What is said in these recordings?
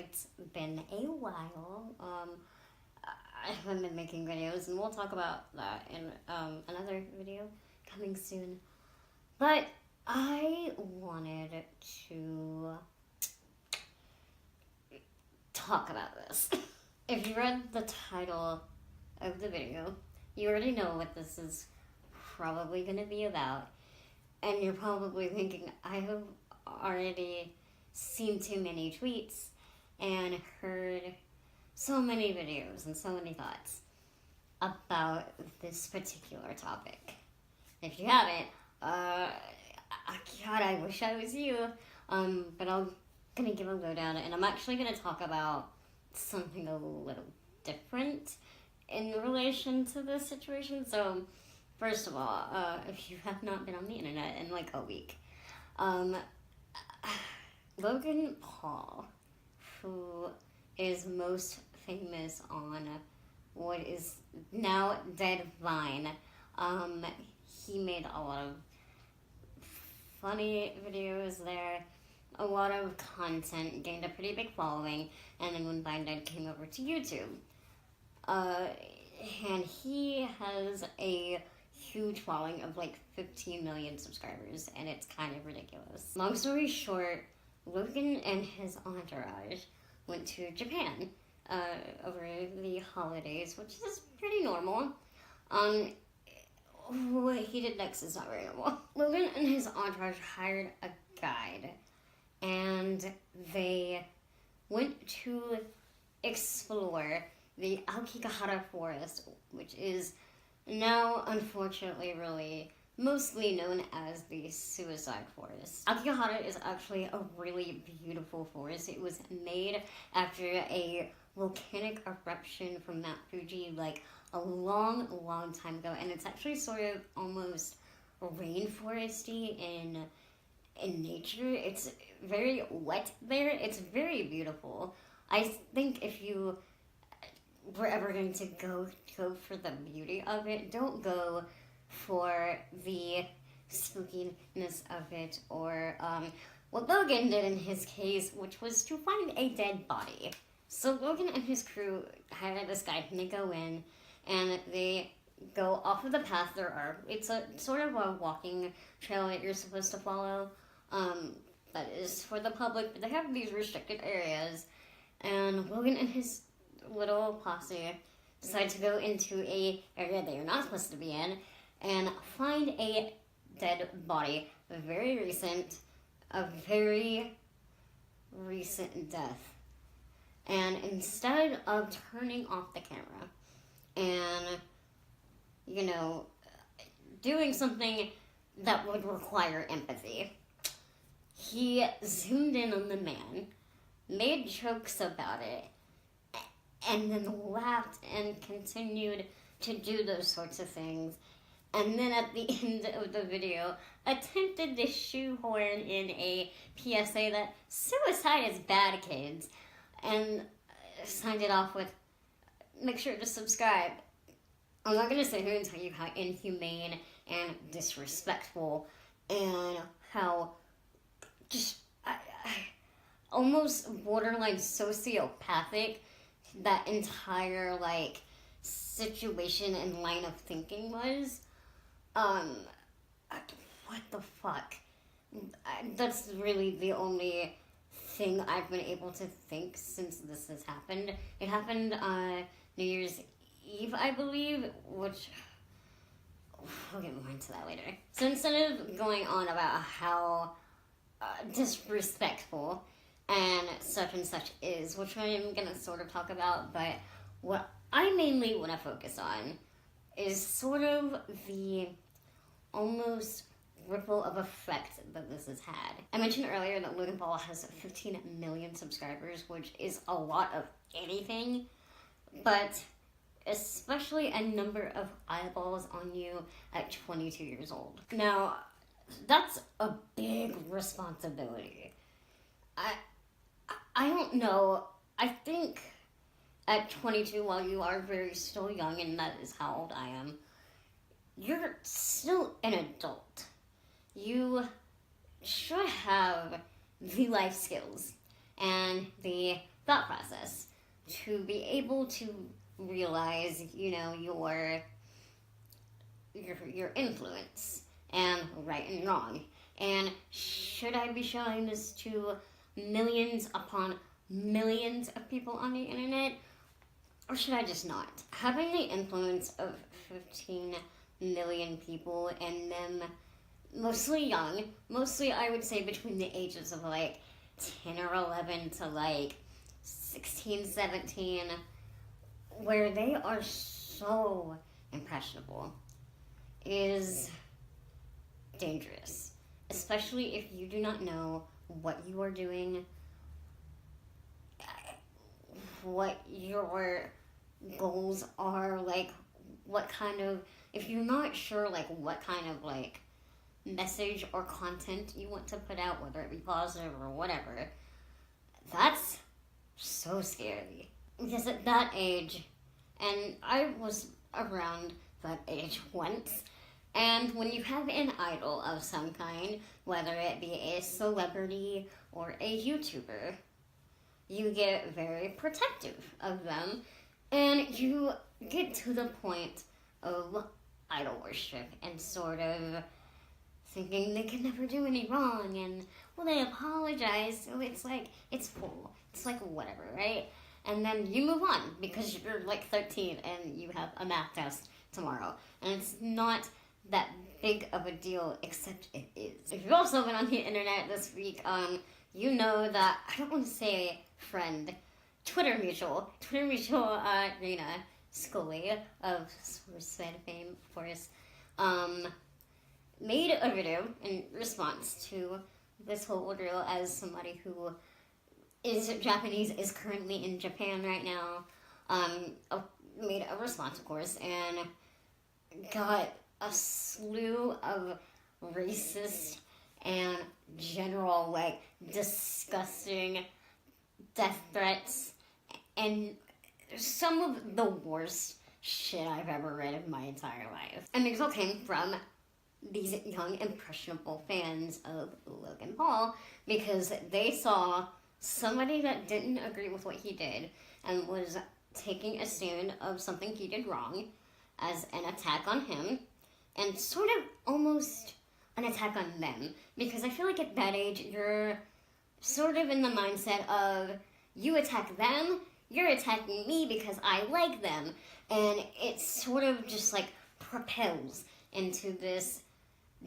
it's been a while. I haven't been making videos, and we'll talk about that in another video coming soon. But I wanted to talk about this. If you read the title of the video, you already know what this is probably going to be about. And you're probably thinking, I have already seen too many tweets and heard so many videos and so many thoughts about this particular topic. If you haven't, God, I wish I was you. But I'm gonna give a lowdown, and I'm actually gonna talk about something a little different in relation to this situation. So, first of all, if you have not been on the internet in like a week, Logan Paul, who is most famous on what is now dead Vine, he made a lot of funny videos there, a lot of content, gained a pretty big following, and then when Vine died, came over to YouTube. And he has a huge following of like 15 million subscribers, and it's kind of ridiculous. Long story short, Logan and his entourage went to Japan over the holidays, which is pretty normal. What he did next is not very normal. Logan and his entourage hired a guide, and they went to explore the Aokigahara forest, which is now, unfortunately, really mostly known as the Suicide Forest. Aokigahara is actually a really beautiful forest. It was made after a volcanic eruption from Mount Fuji like a long time ago, and it's actually sort of almost rainforesty in nature. It's very wet there. It's very beautiful. I think if you were ever going to go for the beauty of it, don't go for the spookiness of it, or what Logan did in his case, which was to find a dead body. So Logan and his crew hired this guy, and they go in, and they go off of the path it's a sort of a walking trail that you're supposed to follow, that is for the public, but they have these restricted areas, and Logan and his little posse decide to go into a area they are not supposed to be in, and find a dead body, a very recent death. And instead of turning off the camera and, doing something that would require empathy, he zoomed in on the man, made jokes about it, and then laughed and continued to do those sorts of things. And then at the end of the video, attempted to shoehorn in a PSA that suicide is bad, kids, and signed it off with, make sure to subscribe. I'm not going to sit here and tell you how inhumane and disrespectful and how just almost borderline sociopathic that entire situation and line of thinking was. What the fuck? That's really the only thing I've been able to think since this has happened. It happened New Year's Eve, I believe, which we'll get more into that later. So instead of going on about how disrespectful and such is, which I'm gonna sort of talk about, but what I mainly want to focus on is sort of the almost ripple of effect that this has had. I mentioned earlier that Logan Paul has 15 million subscribers, which is a lot of anything, but especially a number of eyeballs on you at 22 years old. Now, that's a big responsibility. I don't know. I think at 22, while you are very still young, and that is how old I am, you're still an adult. You should have the life skills and the thought process, to be able to realize, your influence and right and wrong. And should I be showing this to millions upon millions of people on the internet, or should I just not? Having the influence of 15 million people, and them mostly young, mostly I would say between the ages of 10 or 11 to 16, 17, where they are so impressionable, is dangerous. Especially if you do not know what you are doing, what your goals are, if you're not sure, what kind of, message or content you want to put out, whether it be positive or whatever, that's so scary. Because at that age, and I was around that age once, and when you have an idol of some kind, whether it be a celebrity or a YouTuber, you get very protective of them, and you get to the point of idol worship and sort of thinking they can never do any wrong, and, well, they apologize, so it's cool. It's whatever, right? And then you move on because you're 13 and you have a math test tomorrow, and it's not that big of a deal, except it is. If you've also been on the internet this week, you know that, I don't want to say friend, Twitter mutual, Reena Scalia of Suicide fame, of course, made a video in response to this whole ordeal as somebody who is Japanese, is currently in Japan right now, made a response, of course, and got a slew of racist and general, disgusting death threats, and some of the worst shit I've ever read in my entire life. And these all came from these young, impressionable fans of Logan Paul, because they saw somebody that didn't agree with what he did and was taking a stand of something he did wrong as an attack on him, and sort of almost an attack on them. Because I feel like at that age, you're sort of in the mindset of, you attack them, you're attacking me because I like them. And it sort of just propels into this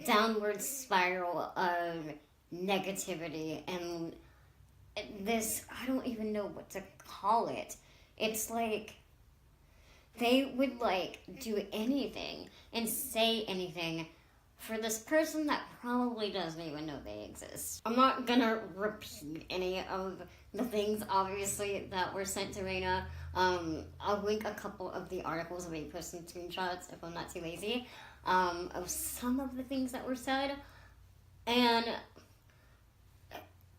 downward spiral of negativity and this, I don't even know what to call it. It's they would do anything and say anything for this person that probably doesn't even know they exist. I'm not gonna repeat any of the things, obviously, that were sent to Reena. I'll link a couple of the articles, maybe post some screenshots if I'm not too lazy, of some of the things that were said. And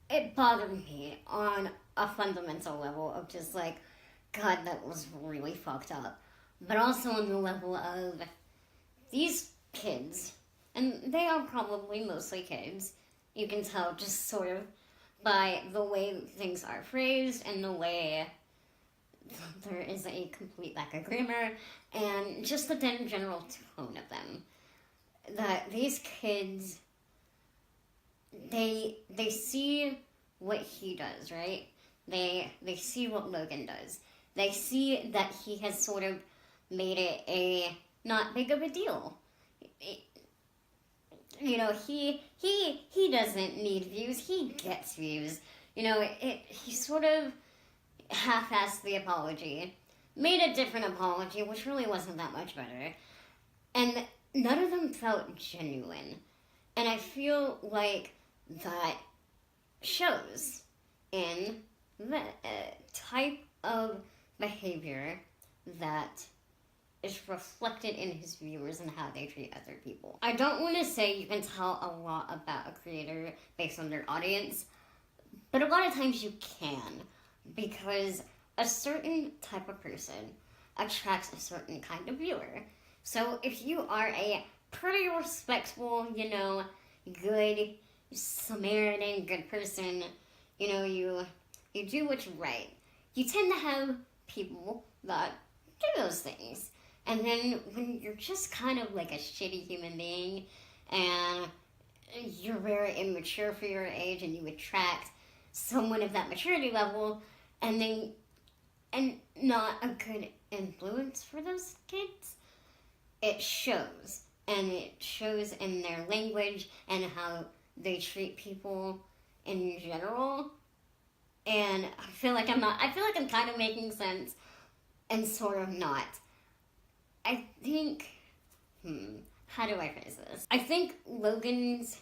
it bothered me on a fundamental level of just God, that was really fucked up. But also on the level of these kids, and they are probably mostly kids, you can tell just sort of by the way things are phrased and the way there is a complete lack of grammar and just the general tone of them. That these kids, they see what he does, right? They see what Logan does. They see that he has sort of made it a not big of a deal. He doesn't need views. He gets views. He sort of half-assed the apology, made a different apology, which really wasn't that much better, and none of them felt genuine. And I feel like that shows in the type of behavior that is reflected in his viewers and how they treat other people. I don't want to say you can tell a lot about a creator based on their audience, but a lot of times you can, because a certain type of person attracts a certain kind of viewer. So if you are a pretty respectful, good Samaritan, good person, you do what's right. you tend to have people that do those things. And then when you're just kind of like a shitty human being and you're very immature for your age and you attract someone of that maturity level and not a good influence for those kids, it shows. And it shows in their language and how they treat people in general. And I feel like I'm kind of making sense and sort of not. I think, how do I phrase this? I think Logan's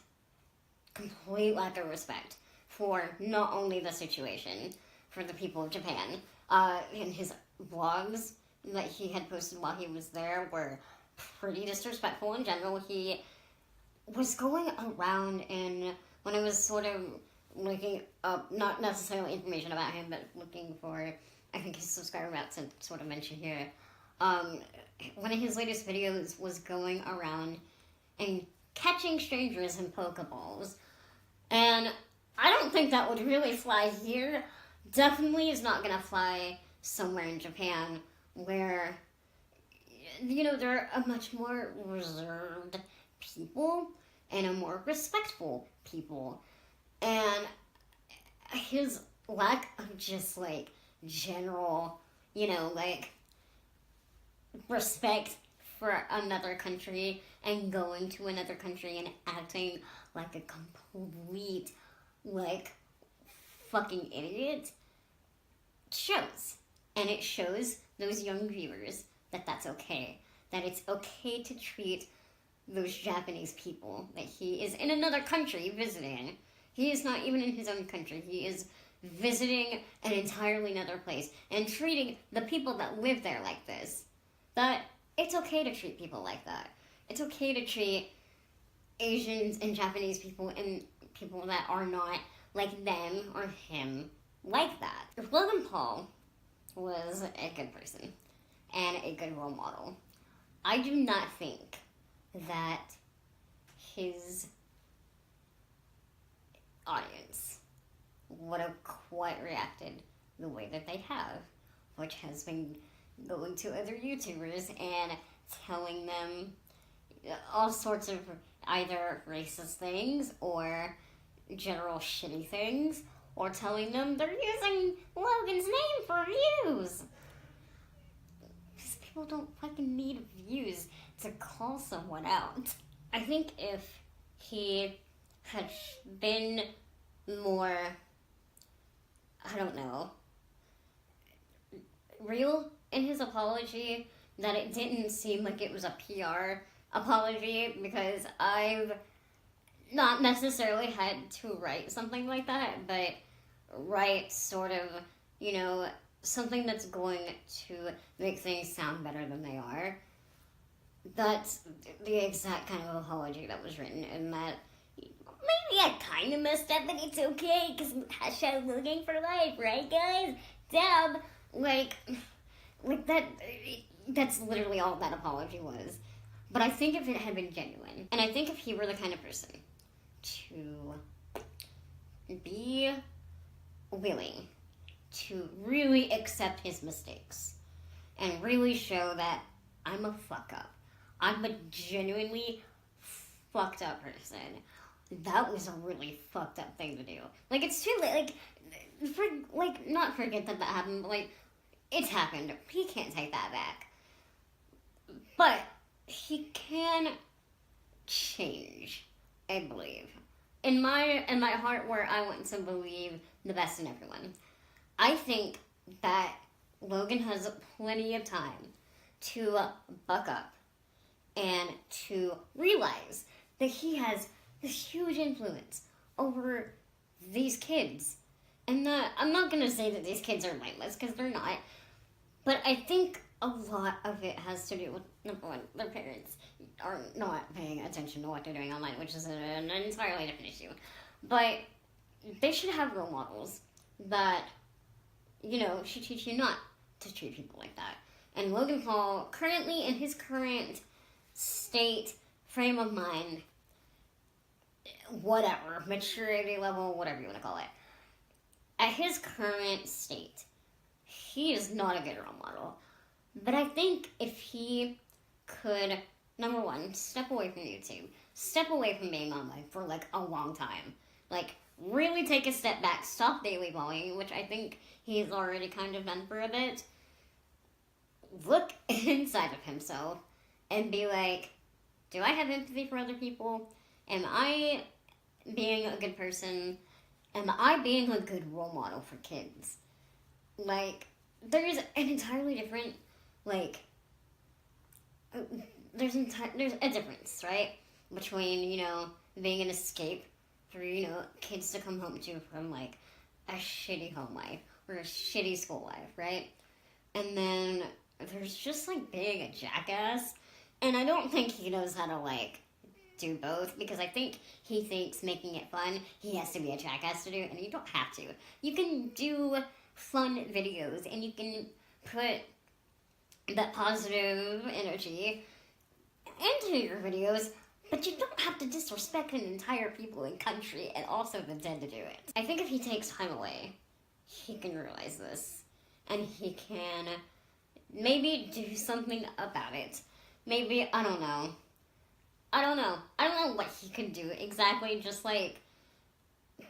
complete lack of respect for not only the situation, for the people of Japan, and his vlogs that he had posted while he was there were pretty disrespectful in general. He was going around, and when I was sort of looking up, not necessarily information about him, but looking for, I think his subscriber map to sort of mention here, one of his latest videos was going around and catching strangers in Pokeballs. And I don't think that would really fly here. Definitely is not going to fly somewhere in Japan where, they're a much more reserved people and a more respectful people. And his lack of just, general, respect for another country and going to another country and acting like a complete, fucking idiot shows. And it shows those young viewers that that's okay. That it's okay to treat those Japanese people that he is in another country visiting. He is not even in his own country. He is visiting an entirely another place and treating the people that live there like this. That it's okay to treat people like that. It's okay to treat Asians and Japanese people and people that are not like them or him like that. If Logan Paul was a good person and a good role model, I do not think that his audience would have quite reacted the way that they have, which has been going to other YouTubers and telling them all sorts of either racist things or general shitty things, or telling them they're using Logan's name for views. These people don't fucking need views to call someone out. I think if he had been more, real in his apology, that it didn't seem like it was a PR apology, because I've not necessarily had to write something like that, but write sort of, something that's going to make things sound better than they are. That's the exact kind of apology that was written, and that maybe I kind of messed up, but it's okay, because hashtag Logan for life, right, guys? Dab, that's literally all that apology was. But I think if it had been genuine, and I think if he were the kind of person to be willing to really accept his mistakes and really show that I'm a fuck up, I'm a genuinely fucked up person, that was a really fucked up thing to do. It's too late, not forget that happened, but it's happened. He can't take that back. But he can change, I believe. In my heart, where I want to believe the best in everyone, I think that Logan has plenty of time to buck up and to realize that he has this huge influence over these kids. And that, I'm not going to say that these kids are mindless, because they're not. But I think a lot of it has to do with, number one, their parents are not paying attention to what they're doing online, which is an entirely different issue. But they should have role models that, should teach you not to treat people like that. And Logan Paul, currently in his current state, frame of mind, whatever, maturity level, whatever you want to call it, at his current state, he is not a good role model. But I think if he could, number one, step away from YouTube, step away from being online for like a long time, like really take a step back, stop daily vlogging, which I think he's already kind of done for a bit, look inside of himself and be like, do I have empathy for other people? Am I being a good person? Am I being a good role model for kids? Like, there's an entirely different, like, there's a difference, right? Between, you know, being an escape for, you know, kids to come home to from, like, a shitty home life or a shitty school life, right? And then there's just, like, being a jackass. And I don't think he knows how to, like, do both, because I think he thinks making it fun, he has to be a jackass to do, and you don't have to. You can do fun videos, and you can put that positive energy into your videos, but you don't have to disrespect an entire people and country and also the dead to do it. I think if he takes time away, he can realize this, and he can maybe do something about it. Maybe, I don't know what he could do exactly, just like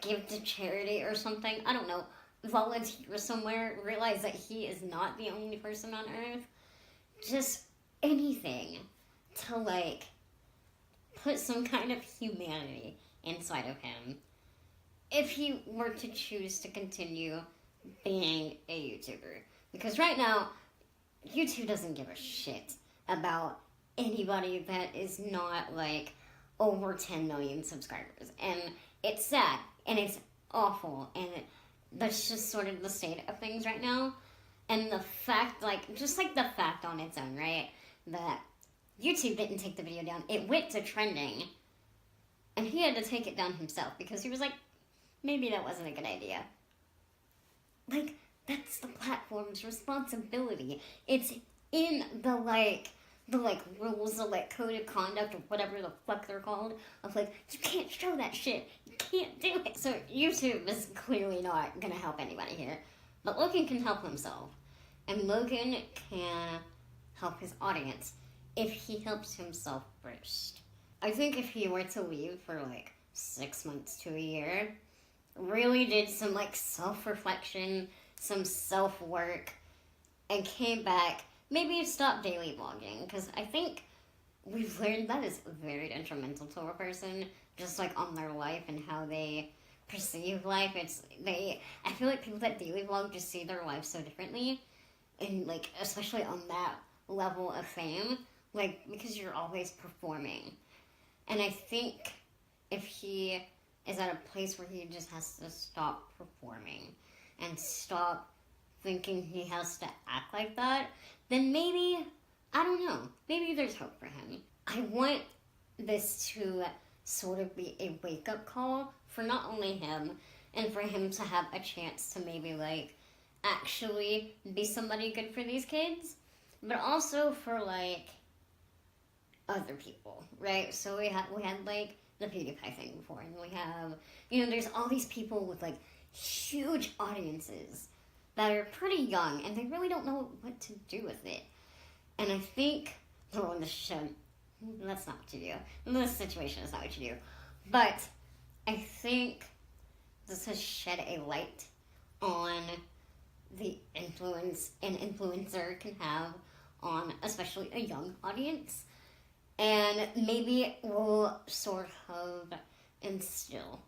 give to charity or something. I don't know. Volunteer somewhere, realize that he is not the only person on earth. Just anything to like put some kind of humanity inside of him if he were to choose to continue being a YouTuber. Because right now, YouTube doesn't give a shit about anybody that is not like over 10 million subscribers, and it's sad and it's awful, and that's just sort of the state of things right now. And the fact, like, just like the fact on its own, right, that YouTube didn't take the video down, it went to trending, and he had to take it down himself because he was like, maybe that wasn't a good idea. Like, that's the platform's responsibility. It's in the rules, the like code of conduct or whatever the fuck they're called, of like, you can't show that shit, you can't do it. So YouTube is clearly not gonna help anybody here, but Logan can help himself, and Logan can help his audience if he helps himself first. I think if he were to leave for like 6 months to a year, really did some like self-reflection, some self-work, and came back, maybe stop daily vlogging, because I think we've learned that is very detrimental to a person, just like on their life and how they perceive life. I feel like people that daily vlog just see their life so differently, and like, especially on that level of fame, like, because you're always performing. And I think if he is at a place where he just has to stop performing and stop thinking he has to act like that, then maybe, I don't know, maybe there's hope for him. I want this to sort of be a wake-up call for not only him, and for him to have a chance to maybe, like, actually be somebody good for these kids, but also for, like, other people, right? So we had like, the PewDiePie thing before, and we have, you know, there's all these people with, like, huge audiences that are pretty young, and they really don't know what to do with it. And I think, on this show, that's not what you do. In this situation, is not what you do. But I think this has shed a light on the influence an influencer can have on especially a young audience. And maybe it will sort of instill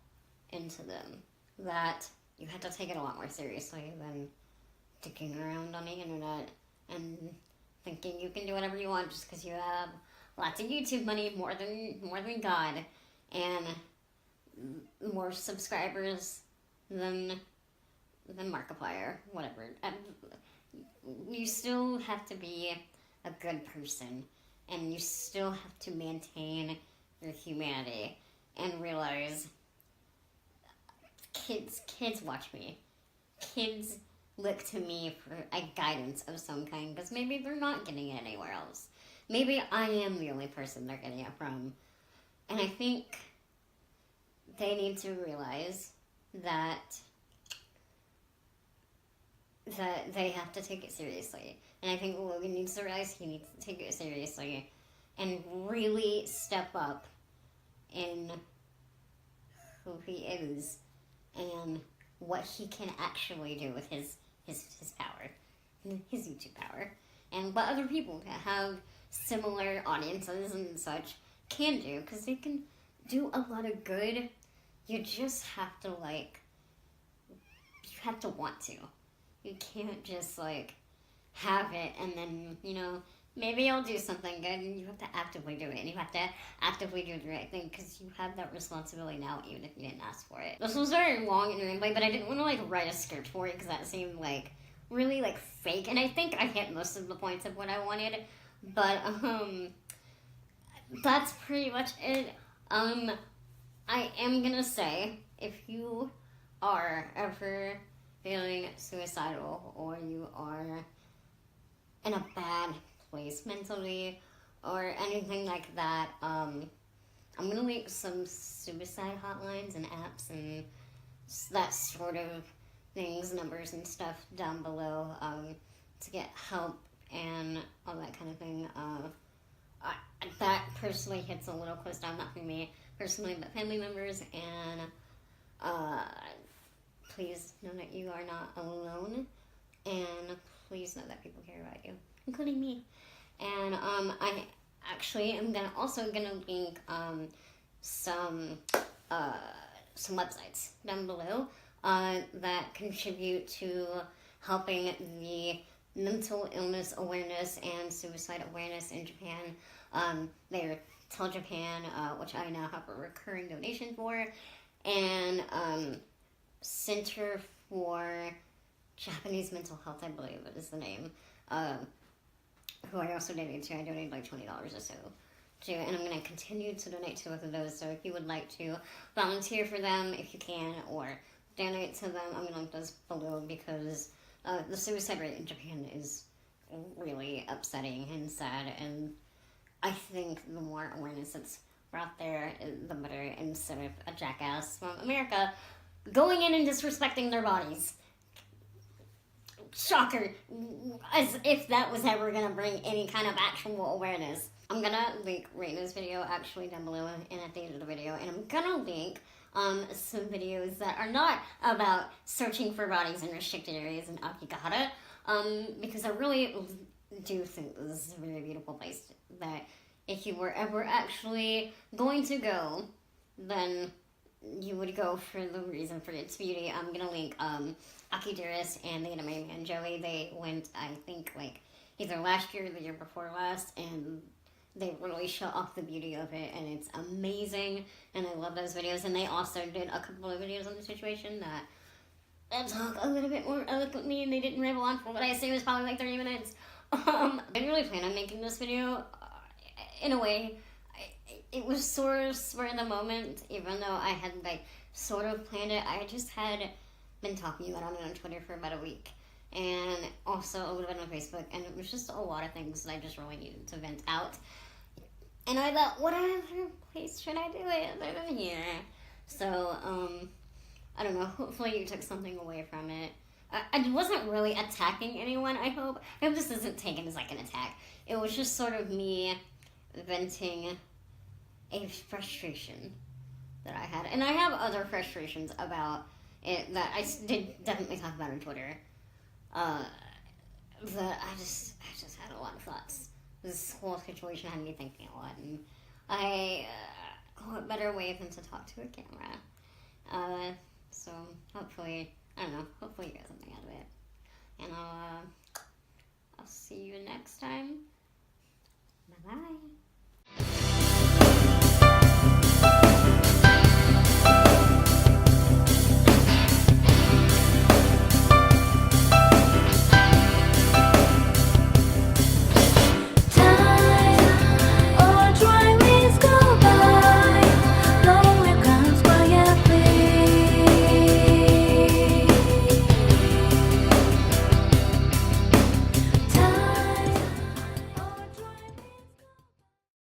into them that you have to take it a lot more seriously than dicking around on the internet and thinking you can do whatever you want just because you have lots of YouTube money, more than God, and more subscribers than Markiplier, whatever. You still have to be a good person, and you still have to maintain your humanity and realize kids watch me. Kids look to me for a guidance of some kind, because maybe they're not getting it anywhere else. Maybe I am the only person they're getting it from. And I think they need to realize that that they have to take it seriously. And I think Logan needs to realize he needs to take it seriously and really step up in who he is and what he can actually do with his power, his YouTube power, and what other people that have similar audiences and such can do, because they can do a lot of good. You just have to, like, you have to want to. You can't just, like, have it and then, you know, maybe I'll do something good, and you have to actively do it, and you have to actively do the right thing, because you have that responsibility now, even if you didn't ask for it. This was very long and rambling, but I didn't want to, like, write a script for it, because that seemed, like, really, like, fake, and I think I hit most of the points of what I wanted, but, that's pretty much it. I am gonna say, if you are ever feeling suicidal, or you are in a bad place mentally, or anything like that, I'm gonna link some suicide hotlines and apps and that sort of things, numbers and stuff down below, to get help and all that kind of thing. That personally hits a little close down, not for me personally, but family members, and please know that you are not alone, and please know that people care about you, including me. And I actually am also gonna link some websites down below that contribute to helping the mental illness awareness and suicide awareness in Japan. They're Tell Japan, which I now have a recurring donation for, and Center for Japanese Mental Health, I believe it is the name, who I also donated to. I donated like $20 or so to, and I'm going to continue to donate to both of those. So if you would like to volunteer for them, if you can, or donate to them, I'm going to link those below, because the suicide rate in Japan is really upsetting and sad, and I think the more awareness that's brought there, the better, instead of a jackass from America going in and disrespecting their bodies. Shocker. As if that was ever going to bring any kind of actual awareness. I'm going to link Reena's video actually down below and at the end of the video, and I'm going to link some videos that are not about searching for bodies in restricted areas in Akigahara, because I really do think this is a very beautiful place, that if you were ever actually going to go, then you would go for the reason for its beauty. I'm gonna link Akidiris and the Anime Man Joey. They went, I think, like either last year or the year before last, and they really show off the beauty of it, and it's amazing, and I love those videos. And they also did a couple of videos on the situation that talk a little bit more eloquently, and they didn't ramble on for what I assume is probably like 30 minutes. I didn't really plan on making this video. In a way, it was sort of spur of the moment, even though I had like sort of planned it. I just had been talking about it on Twitter for about a week, and also a little bit on Facebook, and it was just a lot of things that I just really needed to vent out. And I thought, what other place should I do it other than here? So, I don't know, hopefully you took something away from it. I wasn't really attacking anyone, I hope. I hope this isn't taken as like an attack. It was just sort of me venting a frustration that I had. And I have other frustrations about it that I did definitely talk about on Twitter. That I just had a lot of thoughts. This whole situation had me thinking a lot, and what better way than to talk to a camera? So hopefully, I don't know, hopefully you get something out of it. And I'll see you next time. Bye-bye.